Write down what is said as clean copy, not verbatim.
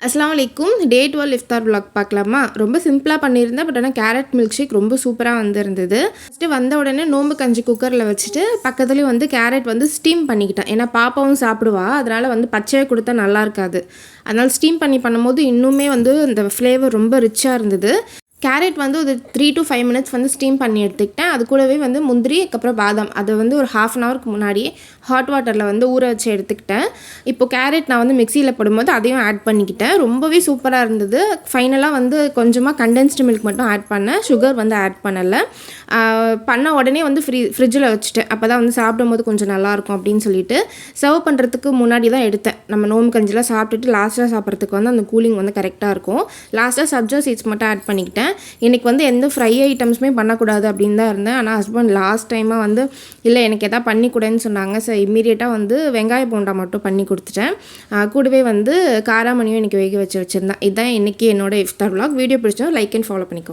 அஸ்ஸலாமு அலைக்கும். டே 12 இஃப்தார் விலாக் பார்க்கலாமா? ரொம்ப சிம்பிளாக பண்ணியிருந்தேன். பட் ஆனால் கேரட் மில்க் ஷேக் ரொம்ப சூப்பராக இருந்தது. ஃபஸ்ட்டு வந்த உடனே நோம்பு கஞ்சி குக்கரில் வச்சுட்டு பக்கத்துலேயும் கேரட் ஸ்டீம் பண்ணிக்கிட்டேன். ஏன்னா பாப்பாவும் சாப்பிடுவா. அதனால் பச்சையாக கொடுத்தா நல்லா இருக்காது. அதனால் ஸ்டீம் பண்ணி பண்ணும்போது இன்னுமே அந்த ஃப்ளேவர் ரொம்ப ரிச்சாக இருந்தது. கேரட் ஒரு 3 to 5 மினிட்ஸ் ஸ்டீம் பண்ணி எடுத்துக்கிட்டேன். அது கூடவே முந்திரி, அதுக்கப்புறம் பாதாம் அதை ஒரு ½ அன் ஹவருக்கு முன்னாடியே ஹாட் வாட்டரில் ஊற வச்சு எடுத்துக்கிட்டேன். இப்போது கேரட் நான் மிக்சியில் போடும்போது அதையும் ஆட் பண்ணிக்கிட்டேன். ரொம்பவே சூப்பராக இருந்தது. ஃபைனலாக கொஞ்சமாக கண்டென்ஸ்டு மில்க் மட்டும் ஆட் பண்ணேன். சுகர் ஆட் பண்ணலை. பண்ண உடனே ஃப்ரிட்ஜில் வச்சுட்டேன். அப்போ தான் சாப்பிடும்போது கொஞ்சம் நல்லாயிருக்கும் அப்படின்னு சொல்லிட்டு சர்வ் பண்ணுறதுக்கு முன்னாடி தான் எடுத்தேன். நம்ம நோம்பு கஞ்சிலாம் சாப்பிட்டுட்டு லாஸ்ட்டாக சாப்பிட்றதுக்கு அந்த கூலிங் கரெக்டாக இருக்கும். லாஸ்ட்டாக சப்ஜா சீட்ஸ் மட்டும் ஆட் பண்ணிக்கிட்டேன். இன்றைக்கி எந்த ஃப்ரை ஐட்டம்ஸுமே பண்ணக்கூடாது அப்படின்னு தான் இருந்தேன். ஆனால் ஹஸ்பண்ட் லாஸ்ட் டைமாக இல்லை எனக்கு எதாவது பண்ணி கொடுன்னு சொன்னாங்க. ஸோ இம்மீடியட்டாக வெங்காய போண்டா மட்டும் பண்ணி கொடுத்துட்டேன். கூடவே காராமணியும் இன்றைக்கி வேக வச்சுருந்தேன். இதுதான் இன்றைக்கி என்னோடய இஃப்தார் விலாக். வீடியோ பிடிச்சா லைக் அண்ட் ஃபாலோ பண்ணிக்கோ.